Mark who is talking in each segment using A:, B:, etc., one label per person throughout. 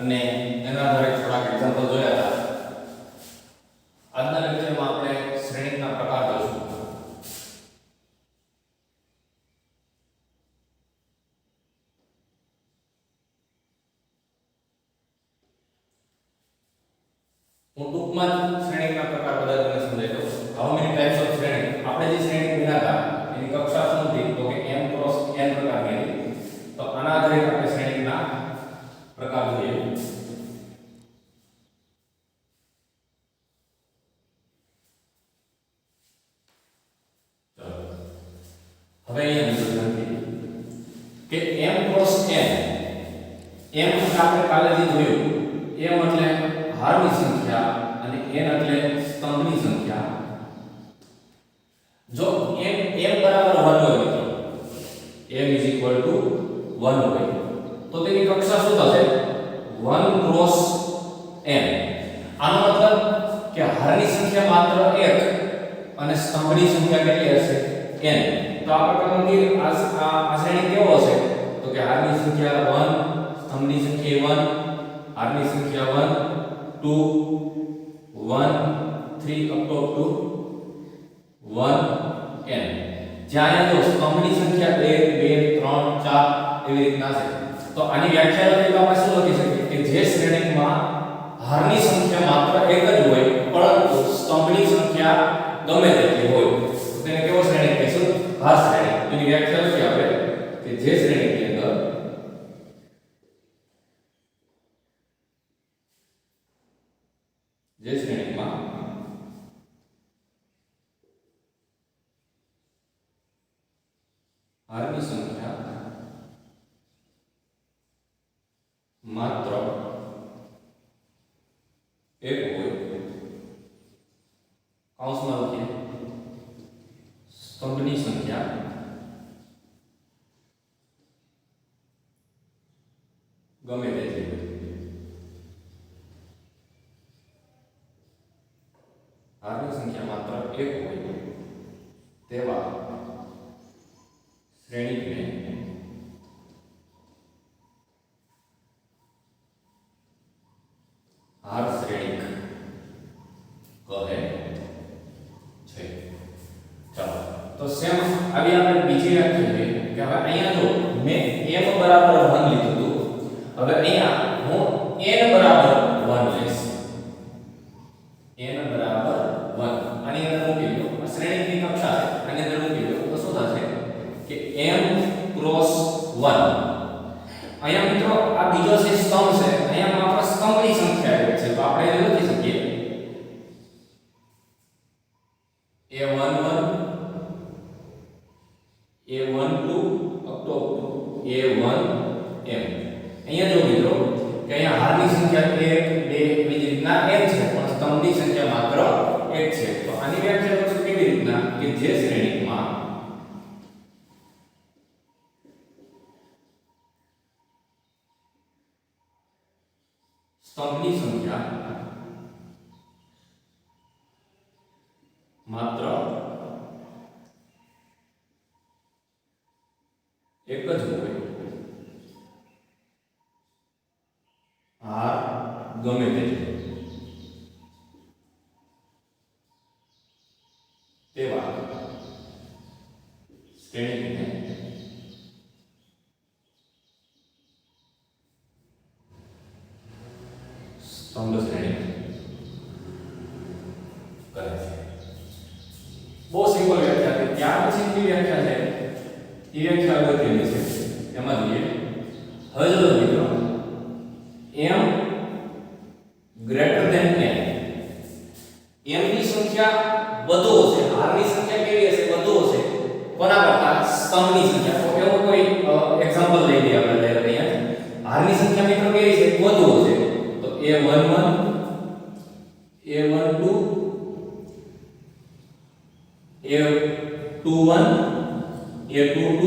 A: અને એના આધારે થોડાક એક્ઝામ્પલ જોયા હતા. આજના લેક્ચરમાં આપણે શ્રેણીકના પ્રકાર જોઈશું. હું ટૂંકમાં શ્રેણીકના પ્રકાર બધા તમને સમજાવી દઉં. હાઉ મેની ટાઈપ્સ ઓફ શ્રેણી. આપણે જે શ્રેણી બનાવતા એની કક્ષા શું હતી તો કે m ક્રોસ n પ્રકારની હતી. તો આના આધારે આપણે શ્રેણીકના પ્રકાર જોઈએ. હવે અહીંયા કે m ક્રોસ n, m એટલે આપણે કાલે જે જોયું m એટલે હારની સંખ્યા અને n એટલે સ્તંભની સંખ્યા. જો m બરાબર 1 હોય મિત્રો, m 1 હોય તો તેની કક્ષા શું થશે? 1 ક્રોસ n. આનો મતલબ કે હારની સંખ્યા માત્ર 1 અને સ્તંભની સંખ્યા કેટલી હશે? n. તો આ પ્રકારનો આ શ્રેણી કેવો હશે? તો કે હારની સંખ્યા 1, સ્તંભની સંખ્યા 1, હારની સંખ્યા 1, 2, 1, 3 અપ ટુ 1 n. જ્યાં જો સ્તંભની સંખ્યા 1, 2, 3, 4 એવી રીતના છે. તો આની વ્યાખ્યા લખી તો આપણે શું લખી શકીએ કે જે શ્રેણીમાં હારની સંખ્યા માત્ર 1 જ હોય પરંતુ સ્તંભની સંખ્યા ગમે તેટલી હોય તો તેને કેવો શ્રેણી કહીશું? હાર શ્રેણી. એની વ્યાખ્યા લખી આપણે કે જે શ્રેણીની અંદર જે શ્રેણીમાં હારની સંખ્યા માત્ર 1 હોય, કૌંસમાં લખીએ સ્તંભની સંખ્યા ગમે તેટલી હોય. હારની સંખ્યા માત્ર 1 હોય તેવા શ્રેણીને હાર શ્રેણીક કહે છે. ચાલો તો સેમ આવી આપણે બીજી વ્યાખ્યા જોઈએ કે હવે અહીંયા જો મેં m બરાબર 1 લીધું હતું. હવે અહીંયા હું n બરાબર 1 લઈશ. n બરાબર 1 આની અંદર મૂકી દો. આ શ્રેણીની કક્ષા છે, આની અંદર મૂકી દો તો શું થશે કે m ક્રોસ 1. અહીંયા મિત્રો આ બીજો છે સ્તંભ છે, અહીંયા માત્ર સ્તંભની સંખ્યા છે તો આપણે એને લખી શકીએ a11 a12 up to a1m. અહીંયા જો મિત્રો કે અહીંયા હારની સંખ્યા 1, 2 એવી રીતના n છે પણ સ્તંભની સંખ્યા માત્ર 1 છે. તો આની વ્યાખ્યા લખશું કેવી રીતના કે જે શ્રેણીમાં સ્તંભની સંખ્યા માત્ર 1 જ હોય, હાર ગમે તેટલી તેવા શ્રેણીને સ્તંભ શ્રેણી કહે છે. બહુ સિમ્પલ વ્યાખ્યા છે. ત્યાર પછીની વ્યાખ્યા છે એ વ્યાખ્યા અગત્યની છે. એમાં જોઈએ હવે જો મિત્રો m greater than n, m ની સંખ્યા વધુ હશે, હારની સંખ્યા કેવી હશે? વધુ હશે. કોના કરતા? સ્તંભની સંખ્યા. તો એવો કોઈ એક્ઝામ્પલ લઈ લઈએ આપણે ડાયરેક્ટ અહીંયા. હારની સંખ્યા મિત્રો કેવી છે? વધુ હશે. તો a11 a12 a21 a22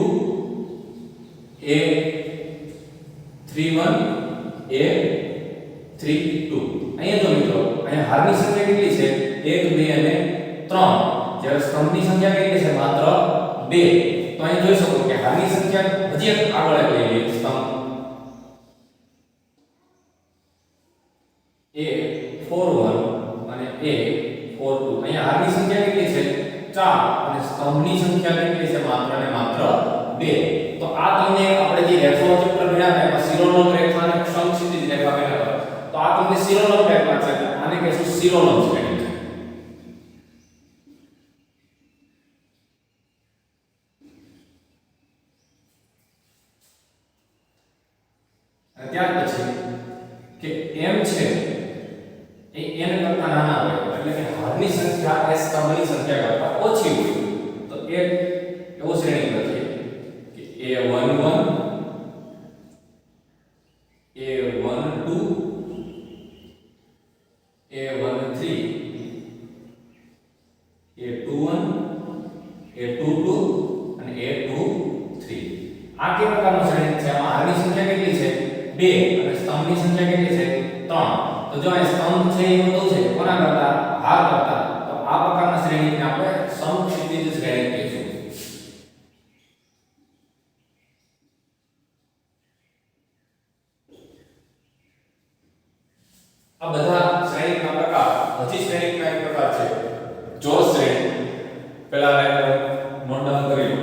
A: a31 a32. અહીંયા જો મિત્રો અહીંયા હારની સંખ્યા કેટલી છે? 1, 2 અને 3. જ્યારે સ્તંભની સંખ્યા કેટલી છે? માત્ર 2. તો અહીં જોઈ શકો કે હારની સંખ્યા હજી એક આગળ આવી રહી છે. સ્તંભ a 41 અને a 42 અહીંયા હારની સંખ્યા કેટલી છે 4 અને સ્તંભની સંખ્યા કેટલી છે માત્ર ને માત્ર 2 તો આ તમને આપણે જે રેખાઓ ચિત્ર ભણ્યા હતા એમાં શિરોલંબ રેખા અને સમક્ષિતિજ રેખા ભણ્યા હતા તો આ તમને શિરોલંબ રેખા છે આને કહેશું શિરોલંબ શ્રેણી ત્યાર પછી કે m છે એ n કરતા નાના હોય એટલે કે હારની સંખ્યા એ સ્તંભની સંખ્યા કરતા ઓછી હોય તો એક એવો શ્રેણી લખીએ કે a11 a12 a13 a21 a22 અને a23 આ કે પ્રકારનો શ્રેણી છે આમાં હારની સંખ્યા કેટલી છે 2 અને સ્તંભની સંખ્યા કેટલી છે 3 તો જો આ સ્તંભ છે એ વધુ છે કોના કરતા હાર કરતા તો આ પ્રકારના શ્રેણીને આપણે સમક્ષિતિજ શ્રેણી કહીશું આ બધા શ્રેણીના પ્રકાર હજી શ્રેણીના એક પ્રકાર છે ચોરસ શ્રેણી પહેલા નોટ ડાઉન કરી લો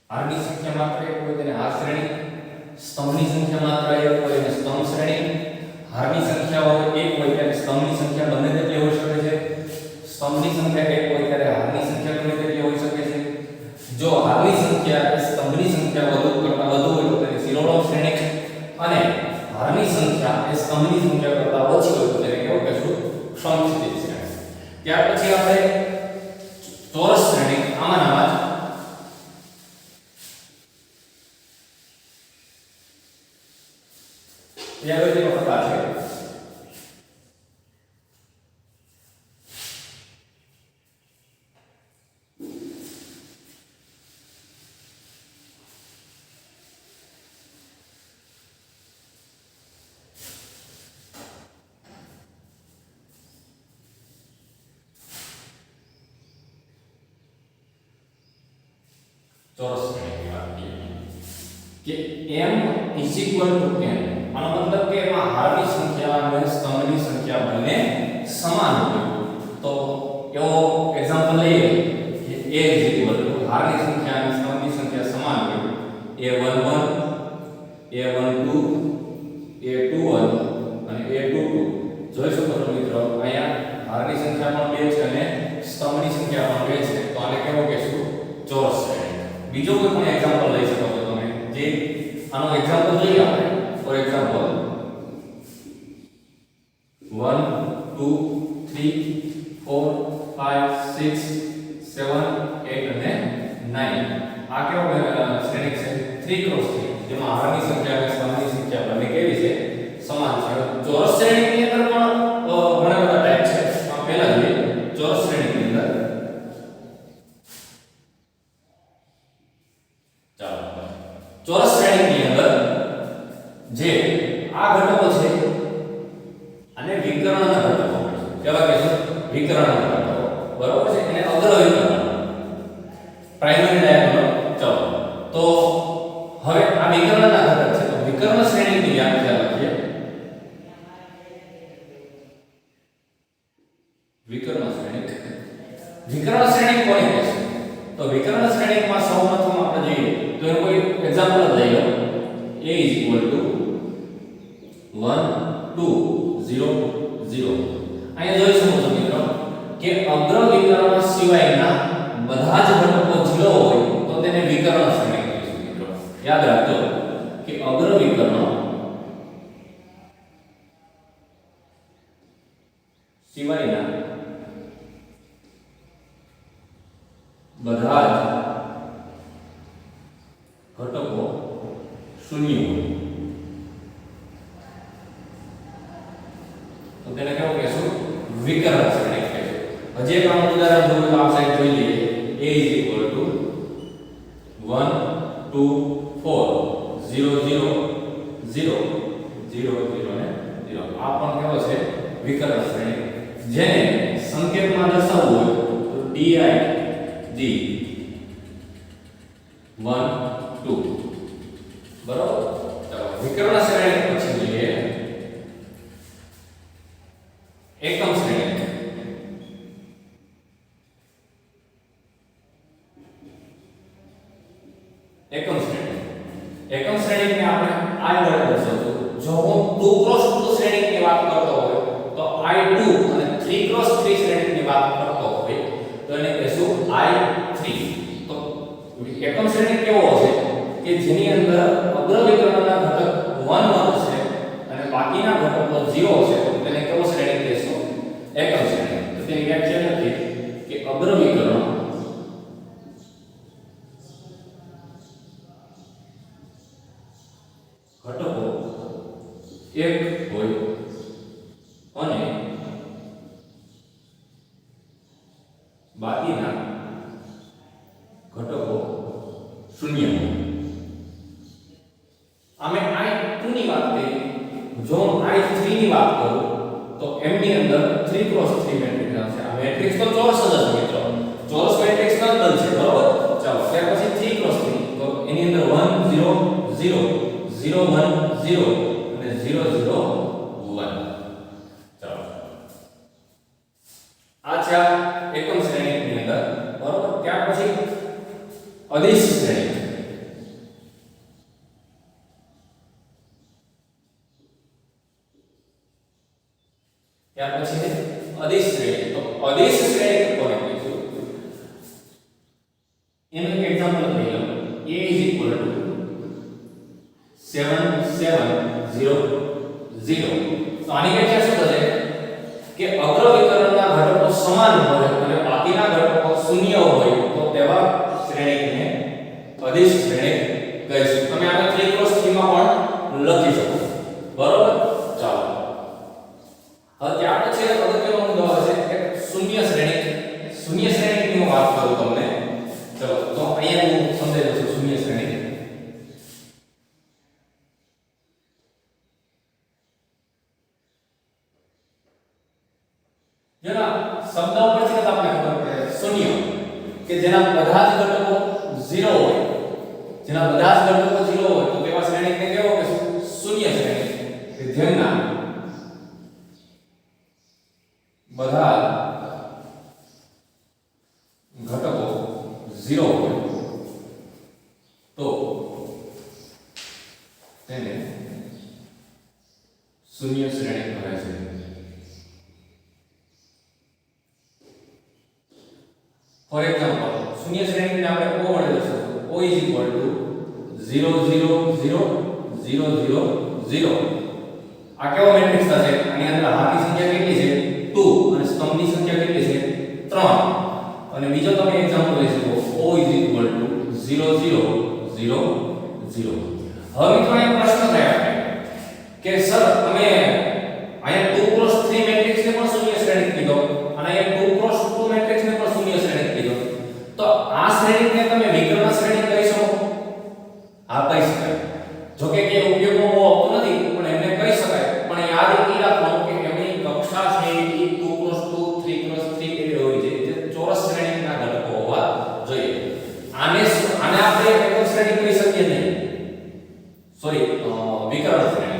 A: હારની સંખ્યા માત્ર એક હોય તેને હાર શ્રેણી સ્તંભની સંખ્યા માત્ર એક હોય તેને સ્તંભ શ્રેણી હારની સંખ્યા હોય એક હોય ત્યારે સ્તંભની સંખ્યા બંને તેટલી હોઈ શકે છે સ્તંભની સંખ્યા એક હોય ત્યારે હારની સંખ્યા બંને તેટલી હોઈ શકે છે જો હારની સંખ્યા એ સ્તંભની સંખ્યા વધુ કરતા વધુ હોય તો તેને શિરોલંબ શ્રેણી અને હારની સંખ્યા એ સ્તંભની સંખ્યા કરતા ઓછી હોય તો તેને કેવું કહેશું સમક્ષિતિજ શ્રેણી ત્યાર પછી આપણે ચોરસ શ્રેણી આમાંના વ્યવસ્થિત પ્રકાર છે ચોરસ શ્રેણીની વાત કરીએ કે m = n આનો મતલબ કે એમાં હારની સંખ્યા અને સ્તંભની સંખ્યા બંને સમાન હોય તો એવો એક્ઝામ્પલ લઈએ કે a = હારની સંખ્યા અને સ્તંભની સંખ્યા સમાન હોય a11 a12 a21 અને a22 જોઈ શકો છો મિત્રો અહીંયા હારની સંખ્યા પણ 2 છે અને સ્તંભની સંખ્યા પણ 2 છે તો આને કેવો કહેશું ચોરસ શ્રેણી બીજો કોઈ પણ એક્ઝામ્પલ લઈ શકો છો તમે જે આનો એક્ઝામ્પલ જોઈએ આપણે ફોર એક્ઝામ્પલ 1 2 3 4 5 6 7 8 અને 9 આ કેવો શ્રેણી છે 3 ક્રોસ 3 જેમાં હારની સંખ્યા અને સ્તંભની સંખ્યા બંને કેવી છે સમાન છે ચોરસ શ્રેણીની અંદર પણ ઘણા બધા ટાઈપ છે પહેલા જોઈએ ચોરસ શ્રેણીની અંદર ચોરસ શ્રેણીની અંદર જે આ ઘટકો છે અને વિકર્ણના ઘટકો કેવા કે છે વિકર્ણના ઘટકો બરોબર છે એને અગ્ર વિકર્ણ પ્રાઇમરી ડાયાગોનલ ચલો તો હવે આ વિકર્ણના ઘટક છે તો વિકર્ણ શ્રેણીની વ્યાખ્યા લખીએ વિકર્ણ શ્રેણી કોને કહે છે તો વિકર્ણ શ્રેણીમાં સૌપ્રથમ આપણે જોઈએ તો એનો કોઈ એક્ઝામ્પલ લઈ લો a = 1 2 0 0 અહીંયા જોઈ શકો છો મિત્રો કે અગ્ર વિકર્ણ સિવાયના બધા જ ઘટકો 0 હોય તો તેને વિકર્ણ શ્રેણી કહીશું મિત્રો યાદ રાખજો કે અગ્ર વિકર્ણ સિવાયના બધા જ ઘટકો શૂન્ય હોય તો તેને કેવું કહેશું? વિકર્ણ શ્રેણી કહેશું. હજી એક આનું ઉદાહરણ જોયું તો આ સાઈડ જોઈ લઈએ. a = 1 2 4 0 0 0 0 0 ને 0. આ પણ કેવો છે? વિકર્ણ શ્રેણી. જેને સંકેતમાં દર્શાવવું હોય તો di d 1 2 બરોબર. ચાલો વિકર્ણ શ્રેણી પછી જોઈએ એકમ શ્રેણી. એકમ શ્રેણીને આપણે I વડે દર્શાવશું. જો હું 2x2 શ્રેણીની વાત કરતો હોય તો I2 અને 3x3 શ્રેણીની વાત કરતો હોય તો એને કહેશું I3. તો એકમ શ્રેણી કેવો હશે કે જેની અંદર અગ્ર વિકર્ણના ઘટક 1 1 હશે અને બાકીના ઘટકો 0 હશે તો તેને કેવો શ્રેણી કહેશું? એકમ શ્રેણી. તો તેની વ્યાખ્યા નથી કે અગ્ર વિકર્ણ ઘટકો 1 હોય અને બાકીના ઘટકો 0 હોય. અમે I2 ની વાત કરી. જો હું I3 ની વાત કરું તો એમની અંદર 3x3 મેટ્રિક્સ હશે. આ મેટ્રિક્સ તો ચોરસ જ હશે મિત્રો. ચોરસ મેટ્રિક્સનો જ દળ છે બરોબર. ચાલો ત્યાર પછી 3x3 તો એની અંદર 1 0 0 0 1 0 અને 0 0 1. ચાલો આ છે એકમ શ્રેણીની અંદર બરોબર. ત્યાર પછી અદિશ શ્રેણી. ત્યાર પછી અદિશ શ્રેણી. તો અદિશ શ્રેણી કોને કહીશું? એનું એક એક્ઝામ્પલ લઈ લો. a = 7 7 0 0. તો આની વ્યાખ્યા શું થશે કે અગ્ર વિકર્ણના ઘટકો સમાન હોય અને બાકીના ઘટકો શૂન્ય હોય તો તેવા શ્રેણીને અદિશ શ્રેણી કહીશું. તમે આને 3x3 માં પણ લખી શકો બરોબર. ચાલો હવે ત્યાર પછી અગત્યનો મુદ્દો આવે છે કે શૂન્ય શ્રેણી. શૂન્ય શ્રેણીની હું વાત કરું તમને. ચલો તો અહીંયા હું સમજાવી દઉં છું શૂન્ય શ્રેણી. જેના શબ્દ પરથી જ આપણે ખબર પડે શૂન્ય કે જેના બધા જ ઘટકો 0 હોય. જેના બધા જ ઘટકો 0 હોય તો તેવા શ્રેણીને કેવો કે શૂન્ય શ્રેણી. કે જેના બધા ઘટકો 0 હોય તો તેને શૂન્ય શ્રેણી કહેવાય છે. ફોર એક્ઝામ્પલ શૂન્ય શ્રેણીને આપણે O વડે દર્શાવશું. O = 0 0 0 0 0 0. આ કેવો મેટ્રિક્સ થશે? આની અંદર હાથની સંખ્યા કેટલી છે? 2 અને સ્તંભની સંખ્યા કેટલી છે? 3. અને બીજો તમે એક્ઝામ્પલ લઈ શકો. O = 0 0 0 0. હવે મિત્રો એક પ્રશ્ન થાય કે સર તમે અહીંયા 2x3 મેટ્રિક્સને પણ શૂન્ય શ્રેણી કીધો અને અહીંયા 2x2 મેટ્રિક્સને પણ શૂન્ય શ્રેણી કીધો. તો આ શ્રેણીને તમે વિકર્ણ શ્રેણી કહી શકો? હા કહી શકાય. જો કે કે ઉપયોગમાં આવતું નથી પણ એમને કહી શકાય. પણ યાદ રાખવાનું કે એમની કક્ષા છે એ 2x2 3x3 એવી હોવી જોઈએ જે ચોરસ શ્રેણીના ઘટકો હોવા જોઈએ. આને આપણે એકમ શ્રેણી કહી શકીએ નહીં. સોરી વિકર્ણ શ્રેણી.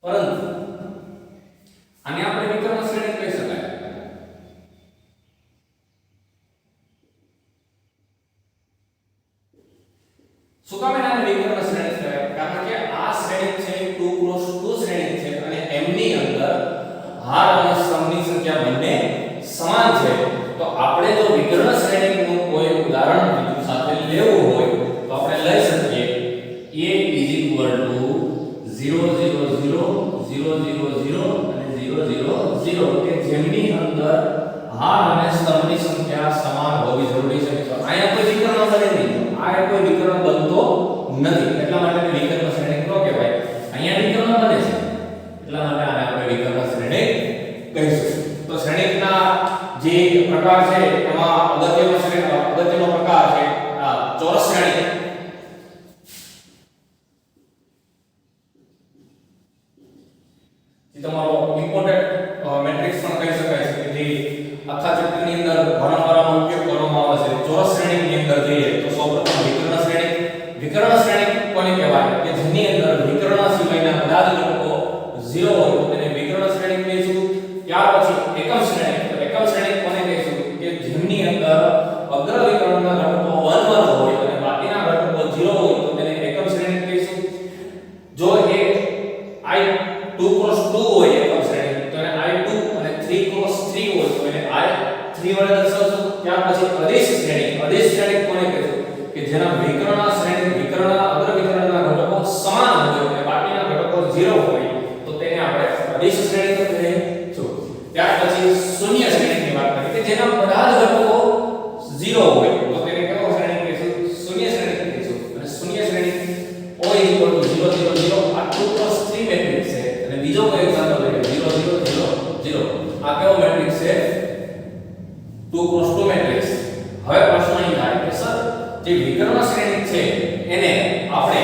A: પરંતુ આને આપણે વિકર્ણ શ્રેણી કહી શકાય. શું કામ આને વિકર્ણ શ્રેણી કહેવાય? કારણ કે આ શ્રેણી છે 2x2 શ્રેણી છે અને એમની અંદર હાર અને સ્તંભની સંખ્યા બંને સમાન છે. તો આપણે જો વિકર્ણ શ્રેણીનું કોઈ ઉદાહરણ બીજું સાથે લેવું હોય તો આપણે લઈ શકીએ. A = 0 0 0 0 0 0 0 અને 0 0 0 0 કે જેમની અંદર હાર અને સ્તંભની સંખ્યા સમાન હોવી જરૂરી છે. તો અહીંયા કોઈ વિકર્ણ બને નહીં, આ કોઈ વિકર્ણ બનતો નથી, એટલા માટે વિકર્ણ શ્રેણિક ન કહેવાય. અહીંયા વિકર્ણ બને છે એટલા માટે આને આપણે વિકર્ણ શ્રેણિક કહીશું. તો શ્રેણિકના જે પ્રકાર છે એમાં અગત્યનો પ્રકાર છે ચોરસ શ્રેણિક. જે તમારો ઇમ્પોર્ટન્ટ મેટ્રિક્સ પણ કહી શકાય છે કે જે આખા ચેપ્ટરની અંદર વારંવાર ઉપયોગ કરવામાં આવે છે. ચોરસ શ્રેણીની અંદર જોઈએ તો સૌપ્રથમ વિકર્ણ શ્રેણી. વિકર્ણ શ્રેણી કોને કહેવાય કે જેની અંદર વિકર્ણ સિવાયના બધા જ ઘટકો 0 હોય તો તેને વિકર્ણ શ્રેણી કહીશું. ત્યાર પછી એકમ શ્રેણી. તો એકમ શ્રેણી કોને કહીશું કે જેમની અંદર અગ્ર વિકર્ણના ઘટકો 1 1 હોય અને બાકીના ઘટકો 0 હોય તો તેને એકમ શ્રેણી કહીશું. જો એ I2 cross 2 હોય એકમ શ્રેણી તો એને I2 અને 3 cross 3 હોય તો એને I3 વડે દર્શાવશું. ત્યાર પછી અદિશ શ્રેણી. અદિશ શ્રેણી કોને કહીશું કે જેના વિકર્ણના અગ્ર વિકર્ણના ઘટકો સમાન હોય અને બાકીના ઘટકો 0 હોય તો તેને આપણે અદિશ શ્રેણી કહીશું. ત્યાર પછી શૂન્ય શ્રેણીની વાત કરીએ કે જેના બધા જ ઘટકો 0 હોય તો તેને કેવો શ્રેણી કહીશું? શૂન્ય શ્રેણી કહીશું. અને શૂન્ય શ્રેણી O 0 0 0 આ 2 cross 3 મેટ્રિક્સ છે. અને બીજો કોઈ એક્ઝામ્પલ લઈએ 0 0 0 0 આ કેવો મેટ્રિક્સ છે? 2 cross 2 મેટ્રિક્સ. હવે પ્રશ્ન અહીં થાય કે સર જે વિકર્ણ શ્રેણી છે એને આપણે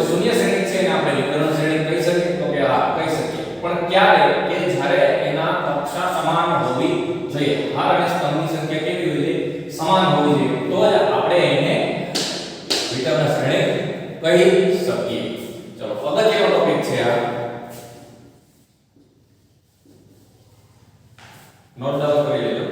A: શૂન્ય શ્રેણી છે એને આપણે વિકર્ણ શ્રેણી કહી શકીએ? તો કે હા કહી શકીએ. પણ ક્યારે? કે જ્યારે એના કક્ષા સમાન હોવી જોઈએ. હાર અને સ્તંભની સંખ્યા કેવી હોવી જોઈએ? સમાન હોવી જોઈએ. તો જ આપણે એને વિકર્ણ શ્રેણી કહી શકીએ. ચલો અગત્યનો ટોપિક છે આ. નોટ ડાઉન કરી લેજો.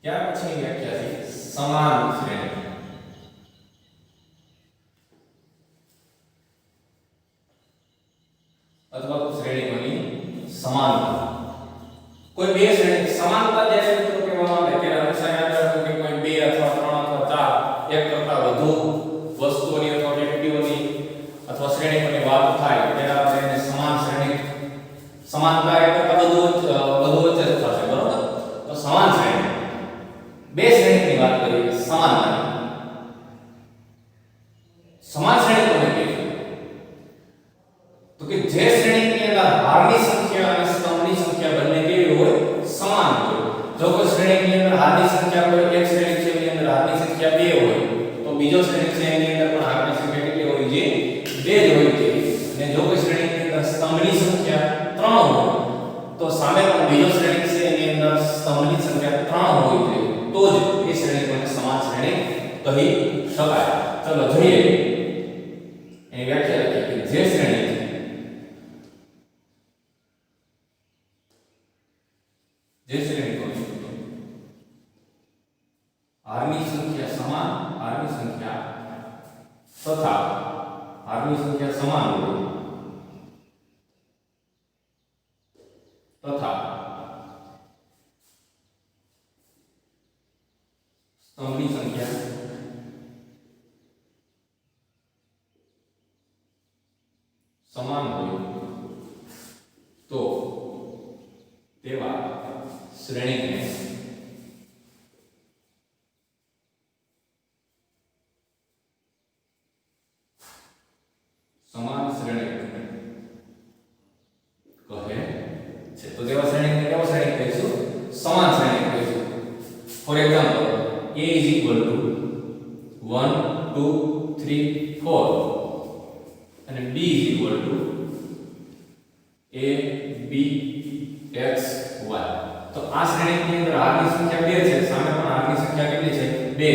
A: ત્યાર પછી વ્યાખ્યા છે સમાન શ્રેણી. અથવા તો શ્રેણીઓની સમાનતા. કોઈ બે શ્રેણી સમાનતા જ્યારે મિત્રો કહેવામાં આવે ત્યારે હંમેશા યાદ રાખો કે કોઈ બે અથવા ત્રણ અથવા ચાર એક કરતા વધુ વસ્તુઓની અથવા વ્યક્તિઓની અથવા શ્રેણીઓની વાત થાય ત્યારે આપણે એને સમાન શ્રેણી સમાનતા એક કરતા વધુ વચ્ચે થશે. બરોબર? તો સમાન શ્રેણી બે શ્રેણીની વાત કરીએ સમાનતાની. સમાન શ્રેણી કોને કહીશું? તો કે જે શ્રેણીની અંદર હારની સંખ્યા અને સ્તંભની સંખ્યા બંને કેવી હોય? સમાન હોય. જો કોઈ શ્રેણીની અંદર હારની સંખ્યા કોઈ એક શ્રેણી છે એની અંદર હારની સંખ્યા 2 હોય તો બીજો શ્રેણી છે એની અંદર પણ હારની સંખ્યા કેટલી હોવી જોઈએ? 2 જ હોવી જોઈએ. અને જો કોઈ શ્રેણીની અંદર સ્તંભની સંખ્યા 3 હોય તો સામે પણ બીજો શ્રેણી છે એની અંદર સ્તંભની સંખ્યા 3 હોવી જોઈએ. તો જ એ શ્રેણીને સમાન શ્રેણી કહી શકાય. ચલો જોઈએ એની વ્યાખ્યા લખીએ કે જે શ્રેણી હારની સંખ્યા સમાન હારની સંખ્યા તથા હારની સંખ્યા સમાન હોય તથા સ્તંભની સંખ્યા સમાન હોય તો તેવા શ્રેણીને સમાન શ્રેણી કહે છે. તો તેવા શ્રેણીને કેવા શ્રેણી કહીશું? સમાન શ્રેણી કહીશું. For example a is equal to 1 2 3 4 અને b is equal to a b x y. તો આ શ્રેણીની અંદર હારની સંખ્યા 2 છે, સામે પણ હારની સંખ્યા કેટલી છે? 2.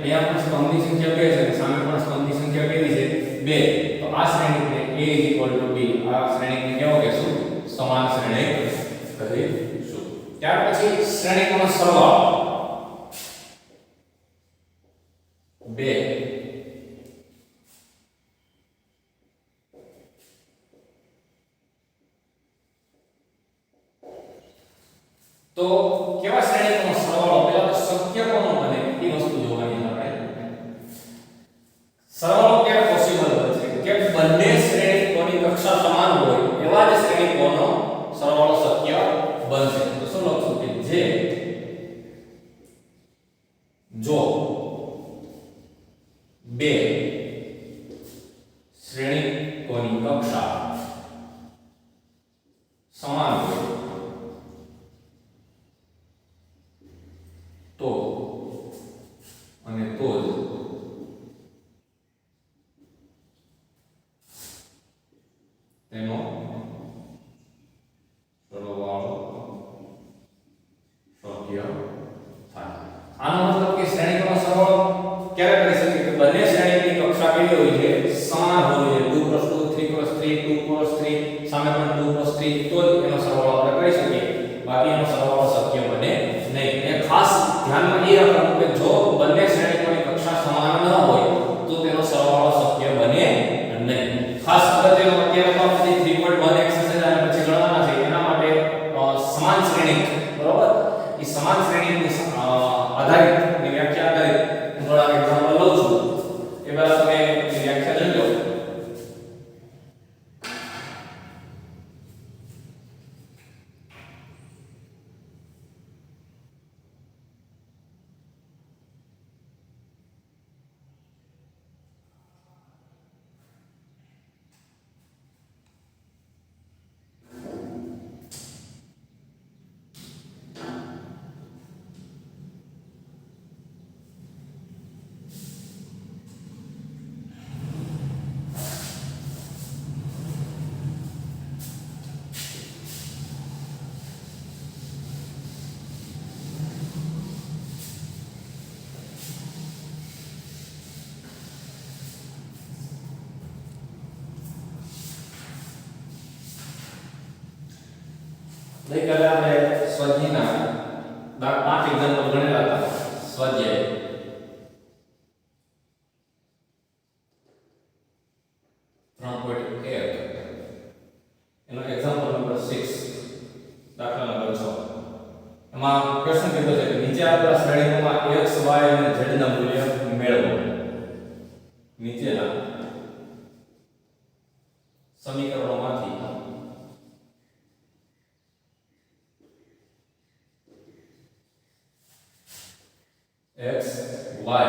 A: અહીંયા પણ સ્તંભની સંખ્યા 2 છે અને સામે પણ સ્તંભની સંખ્યા કેટલી છે? 2 તો આ શ્રેણીકને a b આ શ્રેણીકને કેવો કહેશું સમાન શ્રેણીક કહીશું ત્યાર પછી શ્રેણીકોનો સરવાળો 2 તો કેવા શ્રેણીકોનો સરવાળો પહેલા તો શક્ય કોનો બને એ વસ્તુ જોવાની આપણે સરવાળો ક્યારે પોસિબલ બનશે કે બંને શ્રેણીકોની કક્ષા સમાન હોય એવા જ શ્રેણીકોનો સરવાળો શક્ય બનશે તો શું લખશું કે જે જો બે શ્રેણીકોની કક્ષા સમાન હોય તો અને તો જ તેનો સરવાળો શક્ય થાય આનો મતલબ કે શ્રેણીકોનો સરવાળો ક્યારે કરી શકીએ કે બંને શ્રેણીની કક્ષા કેવી હોવી જોઈએ સમાન હોવી જોઈએ 2 + 2 3 + 3 2 + 3 સામે પણ 2 + 3 તો જ એનો સરવાળો આપણે કરી શકીએ બાકી એનો સરવાળો શક્ય બને નહીં અને ખાસ ધ્યાનમાં એ રાખવાનું કે જો બંને શ્રેણીકોની કક્ષા સમાન ન હોય તો તેનો સરવાળો શક્ય બને નહીં ખાસ અગત્યનો અત્યારે તો આપણે 3.1 એક્સરસાઇઝ અને પછી ગણવાના છે એના માટે સમાન શ્રેણી બરોબર એ સમાન શ્રેણીની આધારિત ની વ્યાખ્યા આધારિત હું થોડા એક્ઝામ્પલ લઉં છું એ પહેલા તમે એની વ્યાખ્યા જોઈ લો ગઈકાલે આપણે સ્વાધ્યાયના 5 એક્ઝામ્પલ ગણેલા હતા સ્વાધ્યાય 3.1 એનો એક્ઝામ્પલ નંબર 6 દાખલા નંબર 6 એમાં ક્વેશ્ચન કીધો છે કે નીચે આપેલા શ્રેણીઓમાં x y અને z ના મૂલ્ય મેળવો નીચેના સમીકરણોમાંથી x y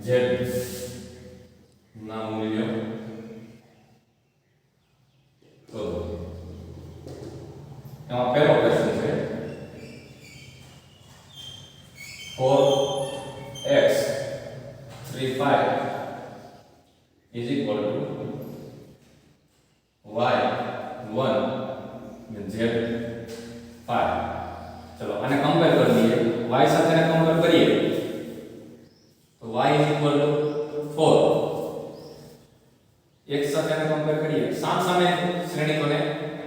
A: z ના મૂલ્યો શોધો એમાં પહેલો ક્વેશ્ચન છે 4x 3 5 is equal to y 1 and z 5 चलो आने कंपेयर कर दिए y સાથે ને कंपेयर કરીએ તો y = 4 x સાથે ને कंपेयर કરીએ સામે શ્રેણીકોને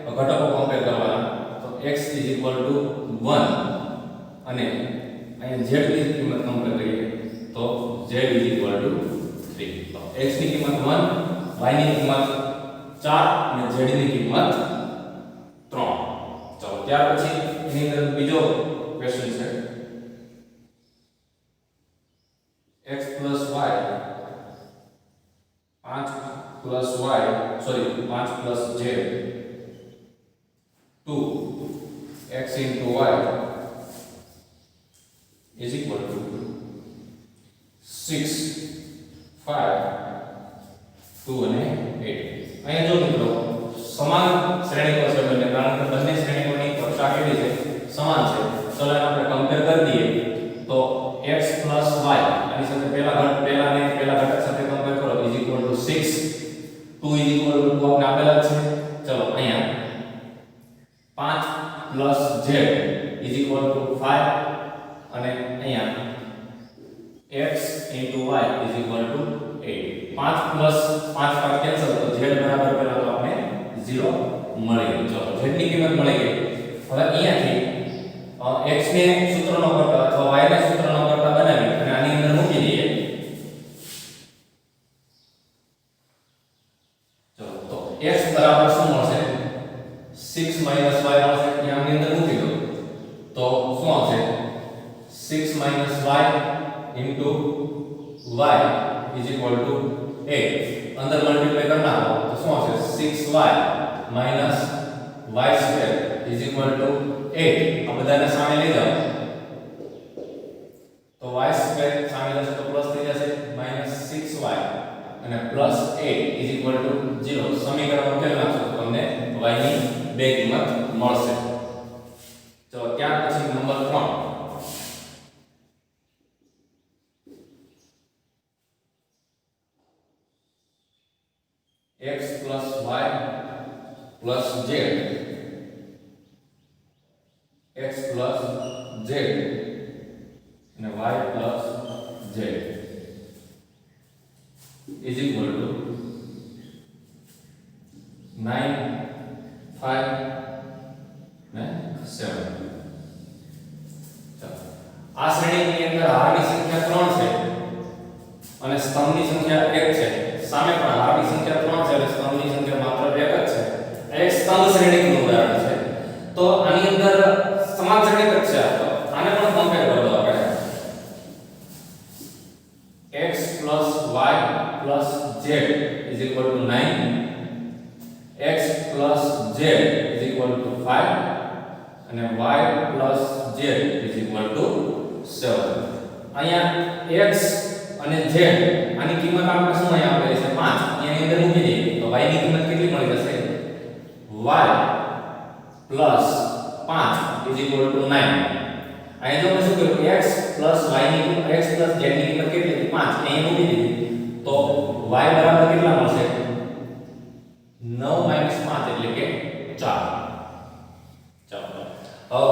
A: ઘટકો कंपेयर કરવાના તો x = 1 અને અહીંયા z ની કિંમત कंपेयर કરીએ તો z = 3 તો x ની કિંમત 1 y ની કિંમત 4 અને z ની કિંમત 3 ચલો ત્યાર પછી એની અંદર બીજો ક્વેશ્ચન છે x + y 5 + z 2 x * y is equal to 6 5 2 અને 8 અહીંયા જો મિત્રો સમાન શ્રેણીકો છે બંને કારણ કે બંને શ્રેણીકોની કક્ષા કેવી છે સમાન છે ચલો એને આપણે કમ્પેર કરી દઈએ તો x + y આની સાથે પહેલા ઘટક સાથે કમ્પેર કરો = 6 2 = 2 આપણે આપેલા છે ચલો અહીંયા 5 + z = 5 અને અહીંયા x * y = 8 5 પ્લસ 5 5 કેન્સલ તો z બરાબર પેલા તો આપણે 0 મળી ગયું. ચલો z ની કિંમત મળી ગઈ. હવે અહીંયાથી x ને સૂત્રનો કરતા અથવા y ને સૂત્રનો કરતા બનાવી અને આની અંદર મૂકી દઈએ. ચલો તો x બરાબર શું મળશે 6 y મળશે. અહીંયા આની અંદર મૂકી દો તો શું આવશે 6 y into y is equal to 8 अंदर मल्टीप्लाई करना हो तो શું આવશે 6y minus y square is equal to 8 આ બધાને સામે લઈ જાઓ તો y square સામે જશે તો પ્લસ થઈ જશે minus 6y અને plus 8 is equal to 0 સમીકરણ ઉકેલ નાખશો તો તમને y ની બે કિંમત મળશે. તો ત્યાર પછી number 3 x plus y plus z x plus z and y plus z is equal to 9 5 and 7. આ શ્રેણીની અંદર હારની સંખ્યા 3 છે અને સ્તંભની સંખ્યા 1 છે. સામે પણ હારની સંખ્યા 3 છે અને સ્તંભની સંખ્યા માત્ર 1 જ છે. આ એક સ્તંભ શ્રેણીનું ઉદાહરણ છે. તો આની અંદર સમાન શ્રેણી જ છે. તો આને પણ કમ્પેર કરો આપણે x y z is equal to 9 x z is equal to 5 અને y z is equal to 7. અહીંયા x અને z આની કિંમત આપણે શું અહીંયા આપેલી છે 5 અહીંયાની અંદર મૂકી દઈએ તો y ની કિંમત કેટલી મળી જશે y plus 5 is equal to 9. અહીંયા જો આપણે શું કર્યું x plus y ની કિંમત x plus z ની કિંમત કેટલી હતી 5 અહીંયા મૂકી દીધી તો y બરાબર કેટલા મળશે 9 5 એટલે કે 4. ચાલો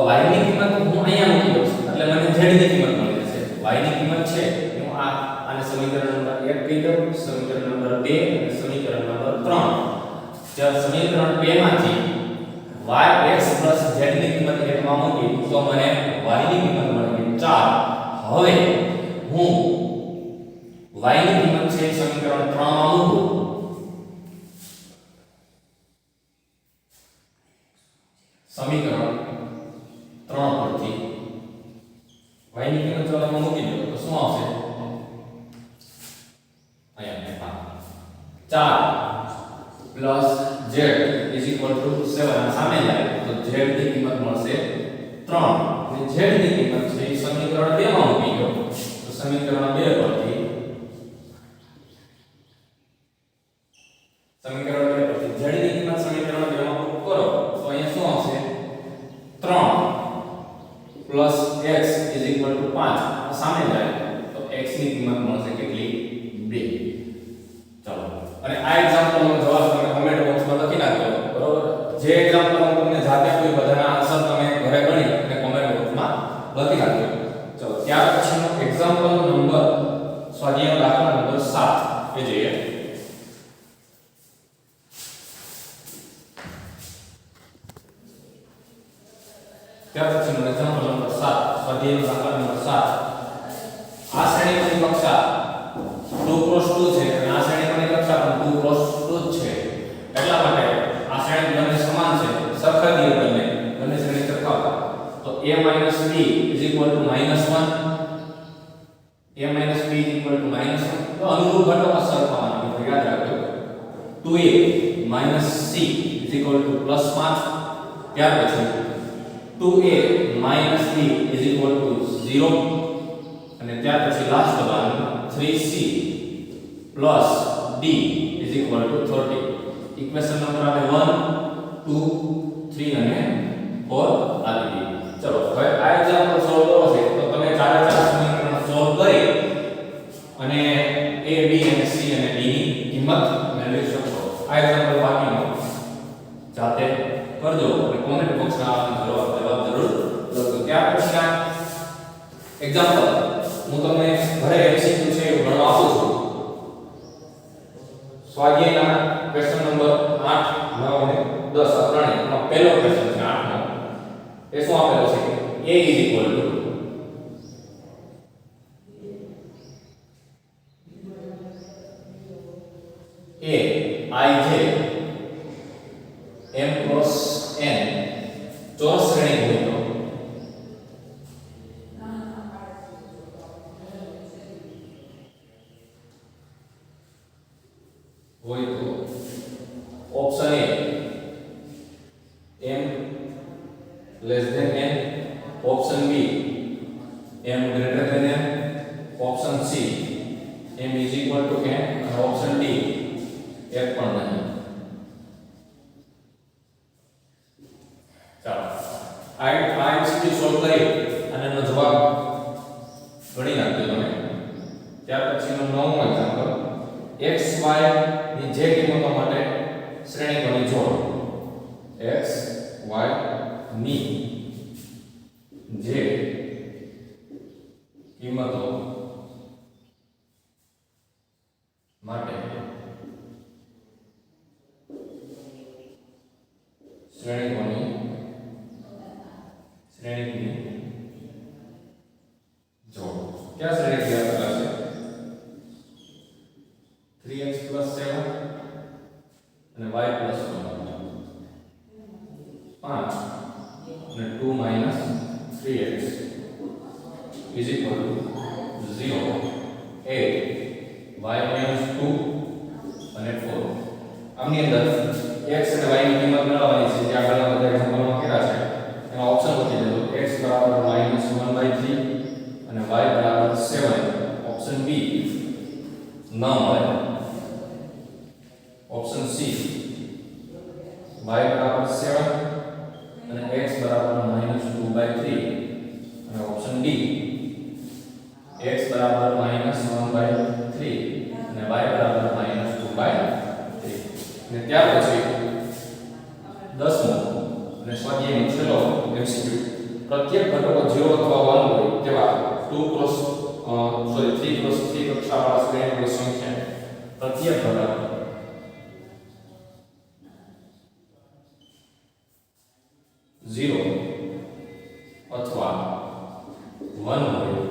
A: હવે y ની કિંમત હું અહીંયા મૂકી દઉં છું એટલે મને z ની કિંમત મળી જશે. y ની કિંમત છે હું આને સમીકરણ નંબર 1 કહી દઉં, સમીકરણ નંબર 2 અને સમીકરણ નંબર 3. જો સમીકરણ 2 માંથી y x z ની કિંમત 1 માં મૂકી તો મને y ની કિંમત મળી 4. હવે હું y ની કિંમત છે સમીકરણ 3 માં મૂકું સમીકરણ 3 પરથી y ની કિંમત જો આમાં મૂકી દો તો શું આવશે અહીંયા 4 plus z is equal to 7 સામે જાય તો z ની કિંમત મળશે 3 અને z ની કિંમત છે સમીકરણ 2 માં મૂકી દો તો સમીકરણ 2 પરથી સમીકરણ 2 પરથી z ની કિંમત સમીકરણ 2 માં પુટ કરો તો અહીંયા શું આવશે 3 plus x is equal to 5 સામે જાય તો x ની કિંમત મળશે કેટલી 2. ચાલો અને આ એક્ઝામ્પલનો જવાબ તમે કમેન્ટ બોક્સમાં લખી નાખજો બરોબર. જે એક્ઝામ્પલ હું તમને જાતે કોઈ બધાના આન્સર તમે ઘરે ગણી અને કમેન્ટ બોક્સમાં લખી નાખજો. ચાલો ત્યાર પછીનો એક્ઝામ્પલ નંબર સ્વાધ્યાય દાખલા નંબર 7 એ જોઈએ. ત્યાર પછીનો એક્ઝામ્પલ નંબર 7 સ્વાધ્યાય દાખલા નંબર 7. આ શ્રેણીની કક્ષા 2 cross 2 છે અને આ શ્રેણીની કક્ષા પણ 2 cross 2 છે. એટલા માટે આ શ્રેણી બંને સમાન છે. સરખા દીએ બંને શ્રેણી સરખાવતા તો a - b = -1 a - b = -1 તો અનુરૂપ ઘટકો સરખાવવાના તો યાદ રાખજો 2a - c = +5. ત્યાર પછી 2a - b = 0 અને ત્યાર પછી last one 3c + d = 30. Equation number આપણે 1 2 3 અને 4 આપી દીધી. ચલો હવે આ એક્ઝામ્પલ સોલ્વ કરવો છે તો તમે ચારે ચાર સમીકરણ સોલ્વ કરી અને a b અને c અને d ની કિંમત મેળવી શકો. આ એક્ઝામ્પલ બાકીનો જાતે કરજો અને કોમેન્ટ બોક્સમાં જવાબ જરૂર લખજો. ત્યાર પછી એક્ઝામ્પલ હું તમને ઘરે MCQ છે એ ભણવા આપું છું સ્વાધ્યાયના ક્વેશ્ચન નંબર 8, 9 અને 10 આ ત્રણેયનો પહેલો ક્વેશ્ચન છે 8 નો. એ શું આપેલો છે કે a is equal to aij m cross n ચોરસ શ્રેણી હોય તો option A m less than n, option B m greater than n, option C m is equal to n અને option D એક પણ નહીં. ચાલો આ એમસીક્યુ સોલ્વ કરી અને એનો જવાબ ગણી નાખજો તમે. ત્યાર પછીનો 9મો એક્ઝામ્પલ x y ની જે કિંમતો માટે શ્રેણીકોની જોડ. x y ની જે કિંમતો માટે શ્રેણીની જોડ. क्या श्रेणी की आपका है 3x + 7 અને y + 1 5 અને 2 - 3x is equal to 0 8 y - 2 અને 4. આમની અંદર x અને y ની કિંમત મેળવવાની છે જે આગળના બધા એક્ઝામ્પલમાં કર્યા છે. એનો ઓપ્શન લખી દેજો x = -1/3 અને y = 7. ઓપ્શન B ન મળે. ઓપ્શન C y = 7 અને x = -2/3 અને ઓપ્શન D x = -1/3 અને y = -2/3. અને ત્યાર પછી 10મો અને સ્વાધ્યાયનો છેલ્લો MCQ પ્રત્યેક ઘટકો 0 અથવા 1 હોય તેવા 3 x 3 કક્ષાવાળા શ્રેણીની સંખ્યા પ્રત્યેક ઘટક 0 અથવા 1 હોય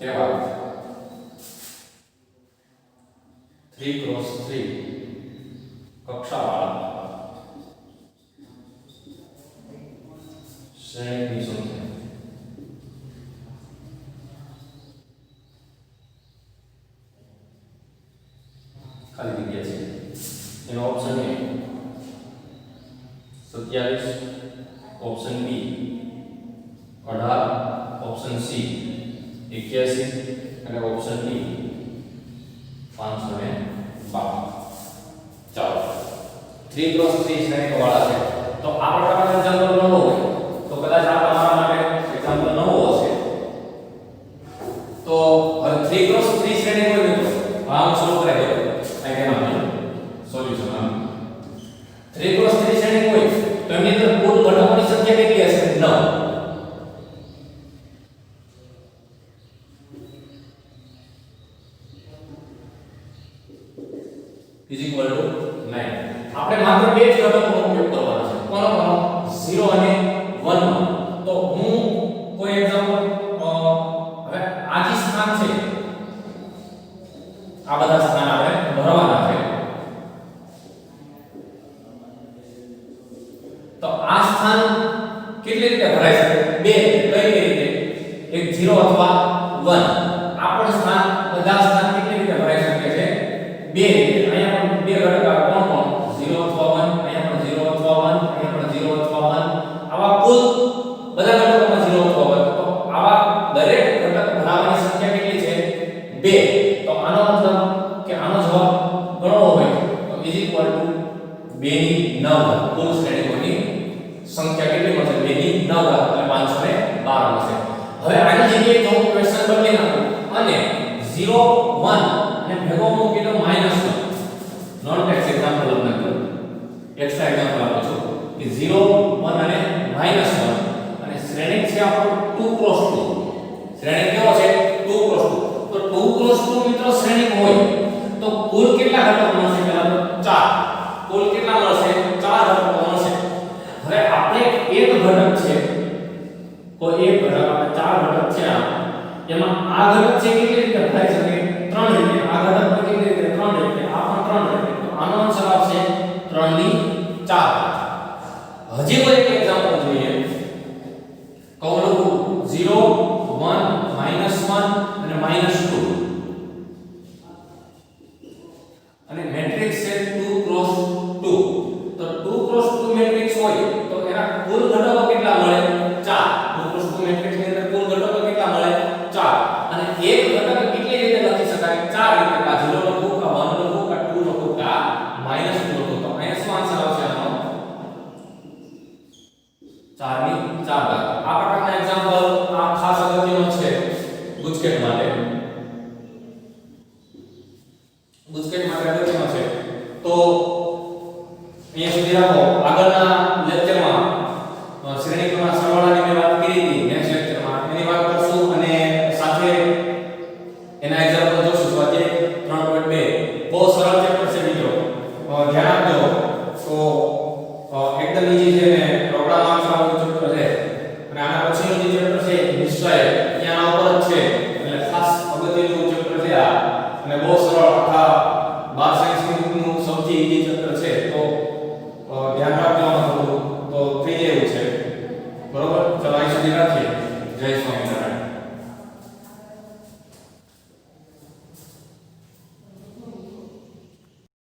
A: તેવા 3 x 3 કક્ષાવાળા શ્રેણીની સંખ્યા ખાલી જગ્યા છે. એનો option A 27, option B 18, option C 81 અને ઓપ્શન D 512. ચાલો 3 x 3 શ્રેણીવાળા છે તો આ પ્રકારનો એક્ઝામ્પલ નવો હોય તો કદાચ આ તમારા માટે એક્ઝામ્પલ નવો હશે. તો હવે 3 x 3 શ્રેણી હોય તો આમ સોલ્વ કરાય દો. આ કેમ સોલ્યુશન 3 x 3 શ્રેણી હોય તો એની અંદર કુલ ઘટકોની સંખ્યા કેટલી હશે 9 is equal to 9. આપણે માત્ર બે જ ઘટકોનો ઉપયોગ કરવાનો છે. કોનો 0 અને 1 નો. તો હું કોઈ એક્ઝામ્પલ હવે આ જે સ્થાન છે આ બધા સ્થાન આપણે ભરવાના છે. તો આ સ્થાન કેટલી રીતે ભરાઈ શકે? બે કઈ રીતે? એક 0 અથવા 1. આ પણ સ્થાન બધા સ્થાન કેટલી રીતે ભરાઈ શકે છે? બે રીતે. અહીંયા પણ બે ઘટક કોણ 0 અથવા 1, અહીંયા પણ 0 અથવા 1, અહીંયા પણ 0 અથવા 1. આવા કુલ બધા ઘટકોમાં 0 અથવા 1. તો આવા દરેક ઘટક ભરાવાની સંખ્યા કેટલી છે? 2. તો આનો મતલબ કે આનો જવાબ ગણવો હોય તો = 2 ની 9 કુલ શ્રેણીઓની સંખ્યા કેટલી મળશે? 2 ની 9 એટલે 512 મળશે. હવે આની જગ્યાએ જો હું ક્વેશ્ચન બદલી નાખું અને 0 1 અને ભેગો મૂકી દઉં -1 નોન ટેક્સ એક્ઝામ્પલ લખું. એક્સ્ટ્રા એક્ઝામ્પલ આપું છું કે 0 1 અને -1 અને શ્રેણી છે આપણો 2 x 2. શ્રેણી કેવો છે? 2 x 2. તો 2 x ક્રોસ 2 મિત્રો શ્રેણીક હોય તો કુલ કેટલા ઘટકો મળશે? પહેલા તો 4. કુલ કેટલા મળશે? 4 ઘટકો મળશે. હવે આપણે એક ઘટક છે, કોઈ એક ઘટક, આપણે 4 ઘટક છે એમાં આ ઘટક છે કેટલી રીતે થાય શકે? 3 રીતે. આ ઘટક પણ કેટલી રીતે? 3 રીતે. આ પણ 3 રીતે. તો આનો આન્સર આવશે 3 ની 4. હજી કોઈ એક એક્ઝામ્પલ જોઈએ. કહું લખું 0 1 -1 અને -2 અને મેટ્રિક્સ છે 2 ક્રોસ 2. તો 2 ક્રોસ 2 મેટ્રિક્સ હોય તો એના કુલ ઘટકો કેટલા મળે? 4. 2 ક્રોસ 2 મેટ્રિક્સ ની અંદર કુલ ઘટકો કેટલા મળે? 4. અને એક ઘટક કેટલી રીતે લખી શકાય? 4 રીતે. કા 0 લખું, કા 1 લખું, કા 2 લખું, કા -2 લખું. તો અહીંયા શું આન્સર આવશે આનો? 4 ની 4 ઘાત. આ પ્રકારના એક્ઝામ્પલ આ ખાસ અગત્યનો છે ગુજકેટ માટે. ગુજકેટ માટે અગત્યનો છે. તો અહીંયા સુધી રાખો. આગળના લેક્ચરમાં શ્રેણીકોના સરવાળાની મેં વાત કરી હતી. નેક્સ્ટ લેક્ચરમાં એની વાત કરશું અને સાથે એના એક્ઝામ્પલ જોશું. સ્વાધ્યાય 3.2 બહુ સરળ ચેપ્ટર છે મિત્રો. ધ્યાન આપજો. તો એકદમ ઈઝી છે ને રોકડા માર્ક્સ વાળું ચેપ્ટર છે. અને આના પછીનું જે ચેપ્ટર છે નિશ્ચય ત્યાં ઉપર જ છે. એટલે ખાસ અગત્યનું ચેપ્ટર છે આ. અને બહુ સરળ આખા 12 સાયન્સની બુકનું સૌથી ઈઝી ચેપ્ટર